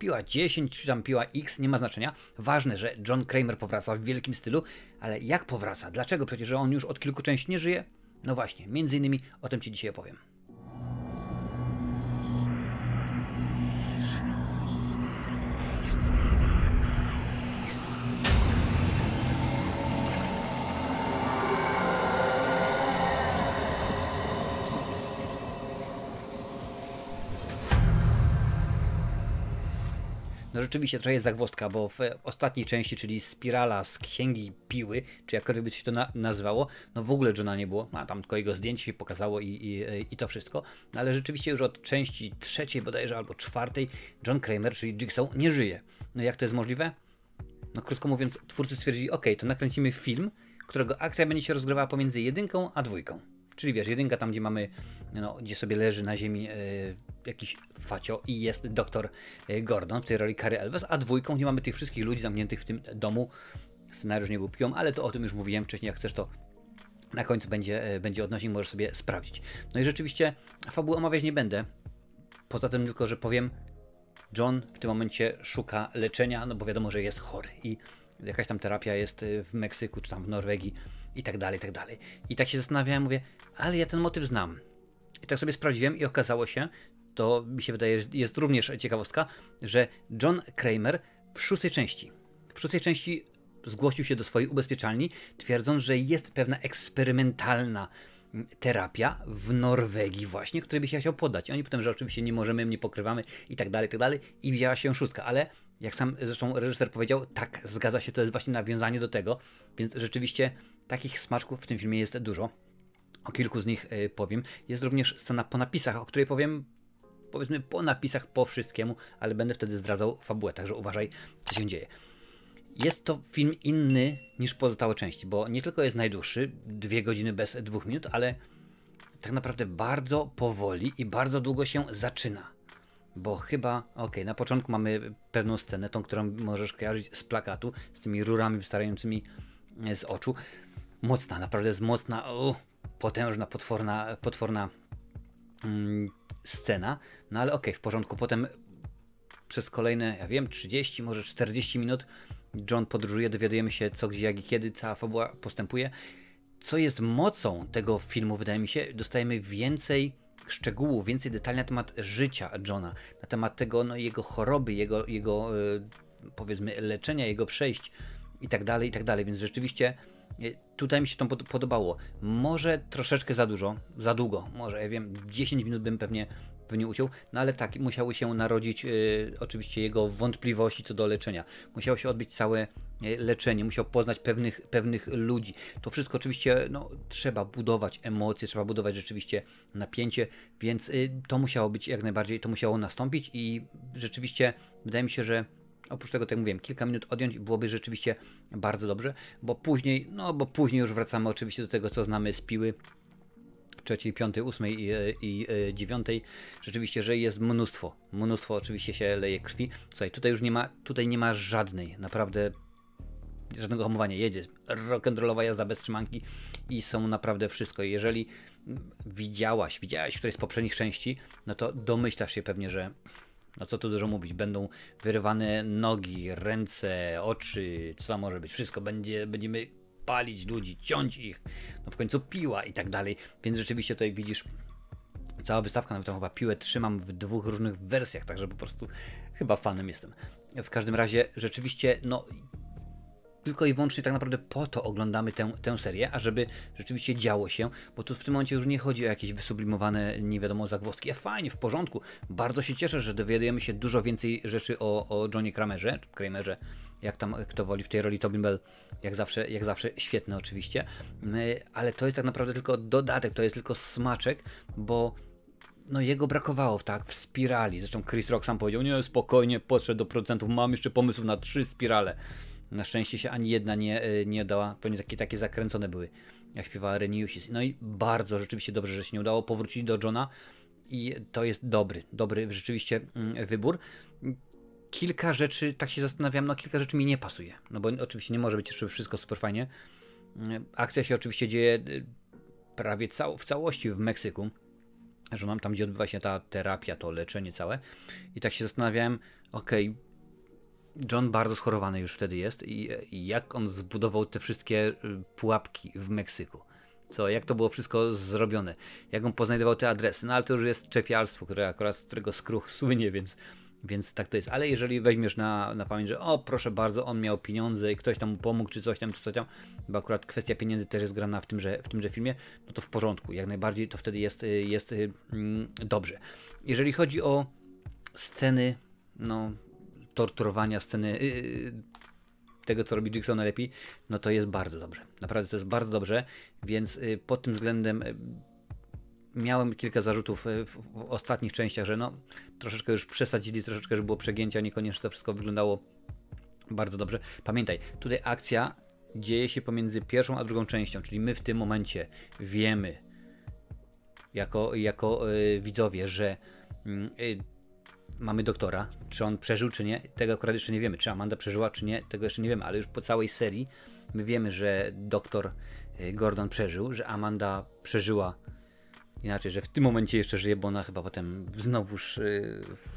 piła 10, czy tam piła X, nie ma znaczenia. Ważne, że John Kramer powraca w wielkim stylu, ale jak powraca? Dlaczego? Przecież on już od kilku części nie żyje? No właśnie, między innymi o tym Ci dzisiaj opowiem. No rzeczywiście trochę jest zagwozdka, bo w ostatniej części, czyli Spirala z Księgi Piły, czy jakkolwiek by się to nazywało, no w ogóle Johna nie było, a tam tylko jego zdjęcie się pokazało i to wszystko. No ale rzeczywiście już od części trzeciej bodajże albo czwartej John Kramer, czyli Jigsaw, nie żyje. No jak to jest możliwe? No krótko mówiąc, twórcy stwierdzili, ok, to nakręcimy film, którego akcja będzie się rozgrywała pomiędzy jedynką a dwójką. Czyli wiesz, jedynka tam, gdzie mamy, no, gdzie sobie leży na ziemi jakiś facio i jest doktor Gordon, w tej roli Cary Elwes, a dwójką, gdzie mamy tych wszystkich ludzi zamkniętych w tym domu. Scenariusz nie był piłą, ale to o tym już mówiłem wcześniej, jak chcesz to na końcu będzie odnośnik, możesz sobie sprawdzić. No i rzeczywiście fabuły omawiać nie będę, poza tym tylko, że powiem, John w tym momencie szuka leczenia, no bo wiadomo, że jest chory i jakaś tam terapia jest w Meksyku, czy tam w Norwegii i tak dalej, i tak dalej. I tak się zastanawiałem, mówię, ale ja ten motyw znam. I tak sobie sprawdziłem i okazało się, to mi się wydaje, że jest również ciekawostka, że John Kramer w szóstej części zgłosił się do swojej ubezpieczalni, twierdząc, że jest pewna eksperymentalna terapia w Norwegii właśnie, której by się chciał poddać. I oni potem, że oczywiście nie możemy, nie pokrywamy i tak dalej, i wzięła się szóstka, ale jak sam zresztą reżyser powiedział, tak, zgadza się, to jest właśnie nawiązanie do tego, więc rzeczywiście takich smaczków w tym filmie jest dużo. O kilku z nich powiem. Jest również scena po napisach, o której powiem, powiedzmy po napisach, po wszystkiemu, ale będę wtedy zdradzał fabułę, także uważaj, co się dzieje. Jest to film inny niż pozostałe części, bo nie tylko jest najdłuższy, 2 godziny bez 2 minut, ale tak naprawdę bardzo powoli i bardzo długo się zaczyna. Bo chyba, na początku mamy pewną scenę, tą, którą możesz kojarzyć z plakatu, z tymi rurami wystającymi z oczu. Mocna, naprawdę jest mocna, potężna, potworna scena. No ale w porządku. Potem przez kolejne, 30, może 40 minut John podróżuje, dowiadujemy się co, gdzie, jak i kiedy, cała fabuła postępuje. Co jest mocą tego filmu, wydaje mi się, dostajemy więcej szczegółów, więcej detali na temat życia Johna, na temat tego, no, jego choroby, jego powiedzmy leczenia, jego przejść i tak dalej, więc rzeczywiście tutaj mi się to podobało. Może troszeczkę za dużo, za długo, może, 10 minut bym pewnie uciął, no ale tak, musiały się narodzić oczywiście jego wątpliwości co do leczenia. Musiało się odbyć całe leczenie, musiał poznać pewnych ludzi. To wszystko oczywiście, no, trzeba budować emocje, trzeba budować rzeczywiście napięcie, więc to musiało być jak najbardziej, to musiało nastąpić i rzeczywiście wydaje mi się, że oprócz tego, tak jak mówiłem, kilka minut odjąć byłoby rzeczywiście bardzo dobrze, bo później już wracamy oczywiście do tego, co znamy z Piły, 3., 5., 8. i 9. Rzeczywiście, że jest mnóstwo oczywiście się leje krwi. Słuchaj, tutaj nie ma żadnej, naprawdę żadnego hamowania, jedzie rock'n'rollowa jazda bez trzymanki i są naprawdę wszystko. Jeżeli widziałaś któreś z poprzednich części, no to domyślasz się pewnie, że no co tu dużo mówić, będą wyrywane nogi, ręce, oczy, co tam może być, wszystko będziemy palić ludzi, ciąć ich, no w końcu piła i tak dalej, więc rzeczywiście tutaj widzisz cała wystawka, nawet tam chyba Piłę trzymam w 2 różnych wersjach, także po prostu chyba fanem jestem. W każdym razie rzeczywiście, no tylko i wyłącznie tak naprawdę po to oglądamy tę serię, ażeby rzeczywiście działo się, bo tu w tym momencie już nie chodzi o jakieś wysublimowane, nie wiadomo, zagwozdki. Fajnie, w porządku. Bardzo się cieszę, że dowiadujemy się dużo więcej rzeczy o Johnie Kramerze, jak tam kto woli w tej roli Tobin Bell, jak zawsze świetne oczywiście, ale to jest tak naprawdę tylko dodatek, to jest tylko smaczek, bo no jego brakowało w Spirali. Zresztą Chris Rock sam powiedział, nie, spokojnie, podszedł do producentów, mam jeszcze pomysłów na 3 spirale. Na szczęście się ani jedna nie dała, pewnie takie zakręcone były, jak śpiewała Reniusis. No i bardzo rzeczywiście dobrze, że się nie udało, powrócili do Johna i to jest dobry rzeczywiście wybór. Kilka rzeczy, tak się zastanawiam, no kilka rzeczy mi nie pasuje, no bo oczywiście nie może być wszystko super fajnie. Akcja się oczywiście dzieje prawie w całości w Meksyku. żoną, tam gdzie odbywa się ta terapia, to leczenie całe. I tak się zastanawiałem, okej, John bardzo schorowany już wtedy jest i jak on zbudował te wszystkie pułapki w Meksyku. Jak to było wszystko zrobione, jak on poznajdował te adresy, no ale to już jest czepialstwo, z którego Skruch słynie, więc tak to jest. Ale jeżeli weźmiesz na pamięć, że o proszę bardzo, on miał pieniądze i ktoś tam mu pomógł, czy coś tam, bo akurat kwestia pieniędzy też jest grana w tymże filmie, no to w porządku, jak najbardziej to wtedy jest dobrze. Jeżeli chodzi o sceny, no torturowania, sceny tego, co robi Jigsaw najlepiej, no to jest bardzo dobrze. Naprawdę to jest bardzo dobrze, więc pod tym względem miałem kilka zarzutów w ostatnich częściach, że no troszeczkę już przesadzili, troszeczkę już było przegięcia, niekoniecznie to wszystko wyglądało bardzo dobrze. Pamiętaj, tutaj akcja dzieje się pomiędzy pierwszą a drugą częścią, czyli my w tym momencie wiemy jako widzowie, że mamy doktora, czy on przeżył, czy nie, tego akurat jeszcze nie wiemy, czy Amanda przeżyła, czy nie, tego jeszcze nie wiemy, ale już po całej serii my wiemy, że doktor Gordon przeżył, że Amanda przeżyła, inaczej, że w tym momencie jeszcze żyje, bo ona chyba potem znowuż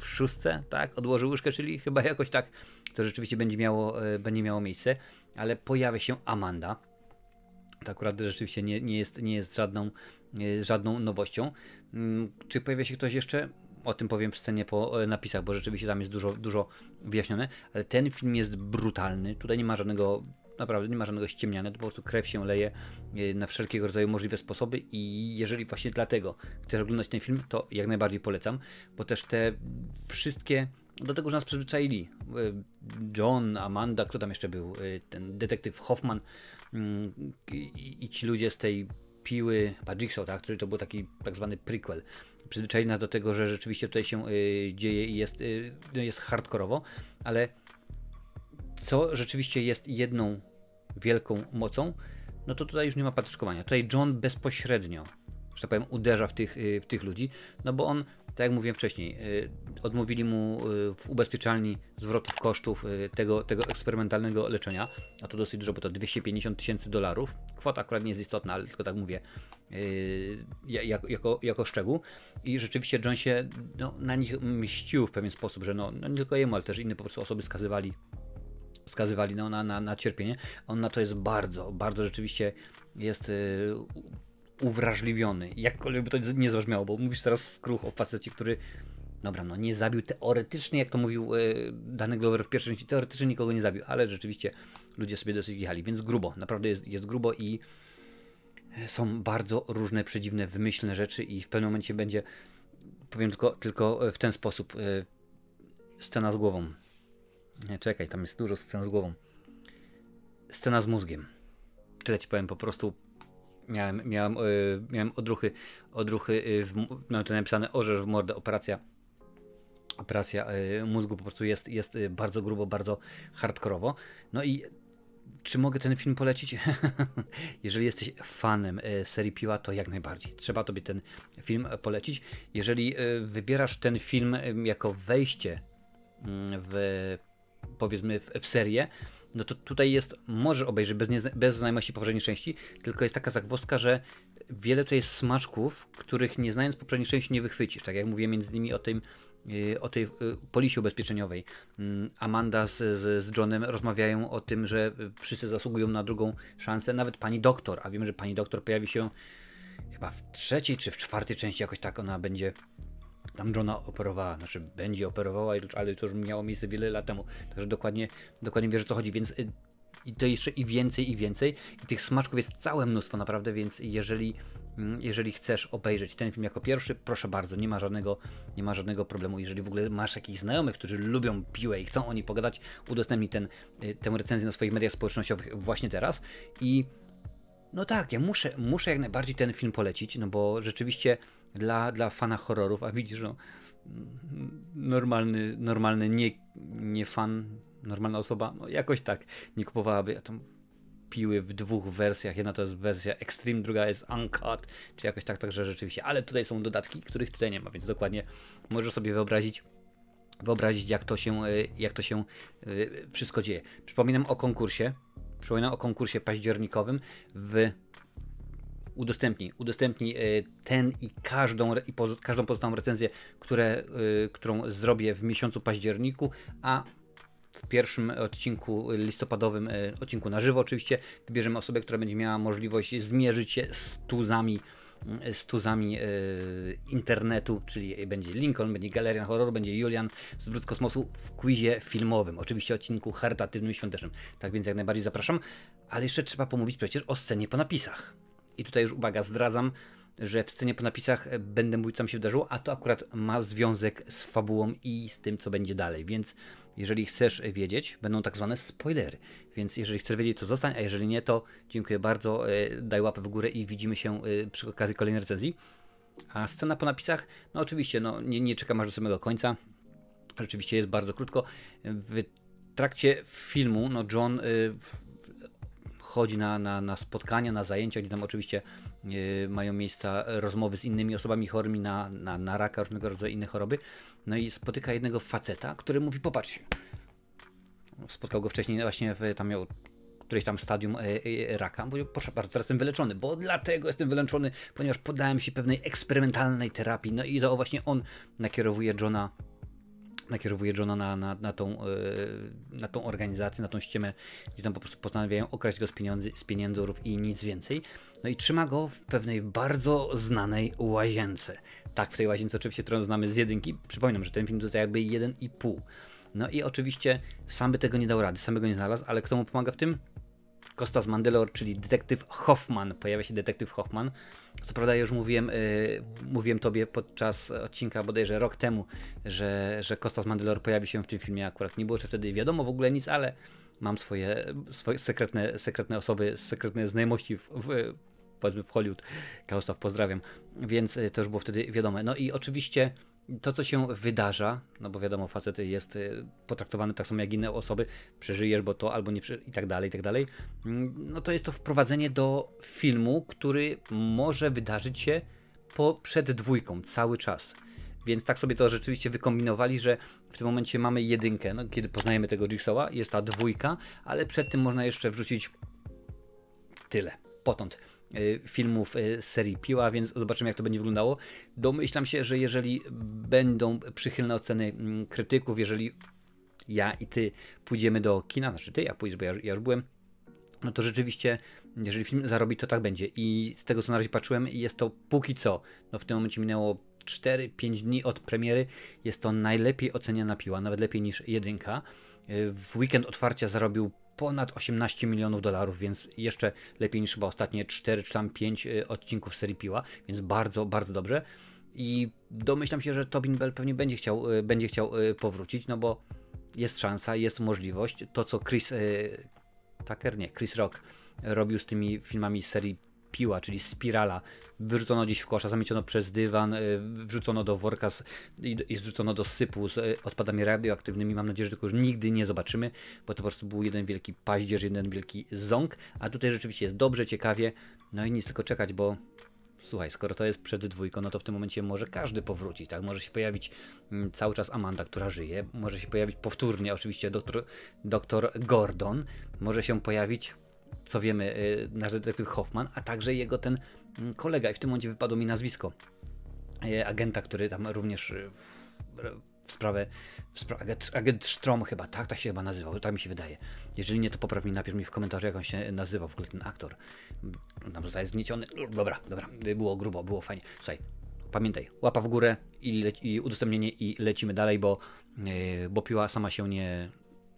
w 6, tak, odłoży łyżkę, czyli chyba jakoś tak, to rzeczywiście będzie miało miejsce, ale pojawia się Amanda. To akurat rzeczywiście nie jest żadną nowością. Czy pojawia się ktoś jeszcze? O tym powiem w scenie po napisach, bo rzeczywiście tam jest dużo wyjaśnione, ale ten film jest brutalny. Tutaj nie ma naprawdę nie ma żadnego ściemniania, to po prostu krew się leje na wszelkiego rodzaju możliwe sposoby i jeżeli właśnie dlatego chcesz oglądać ten film, to jak najbardziej polecam, bo też te wszystkie, do tego już nas przyzwyczaili. John, Amanda, kto tam jeszcze był? Ten detektyw Hoffman i ci ludzie z tej piły, chyba Jigsaw, tak? Który to był taki tak zwany prequel. Przyzwyczaili nas do tego, że rzeczywiście tutaj się dzieje i jest hardkorowo, ale co rzeczywiście jest jedną wielką mocą, no to tutaj już nie ma patyczkowania. Tutaj John bezpośrednio, że tak powiem, uderza w tych ludzi, no bo on, tak jak mówiłem wcześniej, odmówili mu w ubezpieczalni zwrotów kosztów tego eksperymentalnego leczenia, a to dosyć dużo, bo to $250,000. Kwota akurat nie jest istotna, ale tylko tak mówię jako szczegół. I rzeczywiście John się na nich mścił w pewien sposób, że nie tylko jemu, ale też inne po prostu osoby skazywali na cierpienie. On na to jest bardzo, bardzo rzeczywiście jest uwrażliwiony. Jakkolwiek by to nie zabrzmiało, bo mówisz teraz Skruch o facecie, który dobra, nie zabił teoretycznie, jak to mówił Danny Glover w pierwszej części, teoretycznie nikogo nie zabił, ale rzeczywiście ludzie sobie dosyć jechali, więc grubo, naprawdę jest grubo i są bardzo różne, przedziwne, wymyślne rzeczy i w pewnym momencie będzie, powiem tylko w ten sposób, scena z głową. Nie, czekaj, tam jest dużo scen z głową. Scena z mózgiem. Tyle ci powiem, po prostu miałem odruchy, mam to napisane, orzesz w mordę, operacja mózgu, po prostu jest bardzo grubo, bardzo hardkorowo. No i czy mogę ten film polecić? Jeżeli jesteś fanem serii Piła, to jak najbardziej. Trzeba tobie ten film polecić. Jeżeli wybierasz ten film jako wejście powiedzmy w serię, no to tutaj możesz obejrzeć bez znajomości poprzedniej części, tylko jest taka zagwozdka, że wiele to jest smaczków, których nie znając poprzedniej części nie wychwycisz. Tak jak mówię między innymi o tej polisie ubezpieczeniowej. Amanda z Johnem rozmawiają o tym, że wszyscy zasługują na drugą szansę, nawet pani doktor, a wiemy, że pani doktor pojawi się chyba w 3. czy w 4. części, jakoś tak ona będzie tam Johna operowała, znaczy będzie operowała, ale to już miało miejsce wiele lat temu, także dokładnie wiesz, o co chodzi, więc i to jeszcze i więcej i tych smaczków jest całe mnóstwo naprawdę, więc jeżeli chcesz obejrzeć ten film jako pierwszy, proszę bardzo, nie ma żadnego problemu. Jeżeli w ogóle masz jakichś znajomych, którzy lubią piłę i chcą o niej pogadać, udostępnij tę recenzję na swoich mediach społecznościowych właśnie teraz. I no tak, ja muszę jak najbardziej ten film polecić, no bo rzeczywiście dla fana horrorów, a widzisz, no normalny nie fan, normalna osoba, no jakoś tak nie kupowałaby tam Piły w 2 wersjach. Jedna to jest wersja Extreme, druga jest Uncut, czy jakoś tak, także rzeczywiście, ale tutaj są dodatki, których tutaj nie ma, więc dokładnie możesz sobie wyobrazić jak to się wszystko dzieje. Przypominam o konkursie październikowym w udostępnij ten i każdą pozostałą recenzję, którą zrobię w miesiącu październiku, a w pierwszym odcinku listopadowym, odcinku na żywo oczywiście, wybierzemy osobę, która będzie miała możliwość zmierzyć się z tuzami internetu, czyli będzie Lincoln, będzie Galerian Horroru, będzie Julian z Brud Kosmosu w quizie filmowym, oczywiście odcinku charytatywnym i świątecznym, tak więc jak najbardziej zapraszam, ale jeszcze trzeba pomówić przecież o scenie po napisach. I tutaj już uwaga, zdradzam, że w scenie po napisach będę mówić, co tam się wydarzyło, a to akurat ma związek z fabułą i z tym, co będzie dalej, więc jeżeli chcesz wiedzieć, będą tak zwane spoilery, więc jeżeli chcesz wiedzieć, to zostań, a jeżeli nie, to dziękuję bardzo, daj łapę w górę i widzimy się przy okazji kolejnej recenzji. A scena po napisach, no oczywiście, no nie czekam aż do samego końca, rzeczywiście jest bardzo krótko. W trakcie filmu, no John chodzi na spotkania, na zajęcia, gdzie tam oczywiście mają miejsca rozmowy z innymi osobami chorymi na raka, różnego rodzaju inne choroby. No i spotyka jednego faceta, który mówi, popatrz, spotkał go wcześniej właśnie, tam miał któreś tam stadium raka. Mówił, proszę bardzo, teraz jestem wyleczony, bo dlatego jestem wyleczony, ponieważ poddałem się pewnej eksperymentalnej terapii. No i to właśnie on nakierowuje Johna na tą organizację, na tą ściemę, gdzie tam po prostu postanawiają okraść go z pieniędzów i nic więcej. No i trzyma go w pewnej bardzo znanej łazience. Tak, w tej łazience oczywiście, którą znamy z jedynki. Przypominam, że ten film to jakby 1,5. No i oczywiście sam by tego nie dał rady, sam by go nie znalazł, ale kto mu pomaga w tym? Costas Mandylor, czyli detektyw Hoffman. Pojawia się detektyw Hoffman. Co prawda już mówiłem tobie podczas odcinka bodajże rok temu, że Costas Mandylor pojawi się w tym filmie. Akurat nie było jeszcze wtedy wiadomo w ogóle nic, ale mam swoje sekretne osoby, sekretne znajomości powiedzmy w Hollywood. Kaustaf, pozdrawiam. Więc to już było wtedy wiadome. No i oczywiście to, co się wydarza, no bo wiadomo, facet jest potraktowany tak samo jak inne osoby, przeżyjesz, bo to albo nie i tak dalej, no to jest to wprowadzenie do filmu, który może wydarzyć się przed dwójką cały czas. Więc tak sobie to rzeczywiście wykombinowali, że w tym momencie mamy jedynkę, no, kiedy poznajemy tego Jigsaw'a, jest ta dwójka, ale przed tym można jeszcze wrzucić tyle, potąd filmów z serii Piła, więc zobaczymy, jak to będzie wyglądało. Domyślam się, że jeżeli będą przychylne oceny krytyków, jeżeli ja i ty pójdziemy do kina, znaczy ty, jak pójdziesz, bo ja już byłem, no to rzeczywiście, jeżeli film zarobi, to tak będzie. I z tego, co na razie patrzyłem, jest to póki co, no w tym momencie minęło 4-5 dni od premiery, jest to najlepiej oceniana Piła, nawet lepiej niż jedynka. W weekend otwarcia zarobił ponad 18 milionów dolarów, więc jeszcze lepiej niż chyba ostatnie 4 czy tam 5 odcinków serii Piła, więc bardzo, bardzo dobrze. I domyślam się, że Tobin Bell pewnie będzie chciał powrócić, no bo jest szansa, jest możliwość. To, co Chris Rock robił z tymi filmami z serii Piła, czyli Spirala, wyrzucono gdzieś w kosza, zamieciono przez dywan, wrzucono do worka i zrzucono do sypu z odpadami radioaktywnymi. Mam nadzieję, że tego już nigdy nie zobaczymy, bo to po prostu był jeden wielki paździerz, jeden wielki ząg, a tutaj rzeczywiście jest dobrze, ciekawie, no i nic tylko czekać, bo słuchaj, skoro to jest przed dwójką, no to w tym momencie może każdy powrócić, tak? Może się pojawić cały czas Amanda, która żyje, może się pojawić powtórnie oczywiście doktor Gordon, może się pojawić, co wiemy, nasz detektyw Hoffman, a także jego ten kolega. I w tym momencie wypadło mi nazwisko agenta, który tam również w sprawę agent Strom chyba, tak się chyba nazywał, tak mi się wydaje. Jeżeli nie, to popraw mi, napisz mi w komentarzu, jak on się nazywał w ogóle ten aktor. Tam zostaje zgnieciony. Dobra, było grubo, było fajnie. Słuchaj, pamiętaj, łapa w górę i udostępnienie i lecimy dalej, bo Piła sama się nie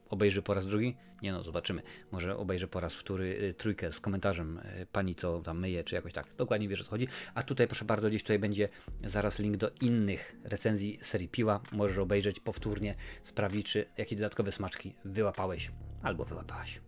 obejrzy po raz drugi? Nie no, zobaczymy. Może obejrzy po raz wtóry trójkę z komentarzem pani, co tam myje, czy jakoś tak. Dokładnie wiesz, o co chodzi. A tutaj, proszę bardzo, gdzieś tutaj będzie zaraz link do innych recenzji serii Piła. Możesz obejrzeć powtórnie, sprawdzić, czy jakie dodatkowe smaczki wyłapałeś albo wyłapałaś.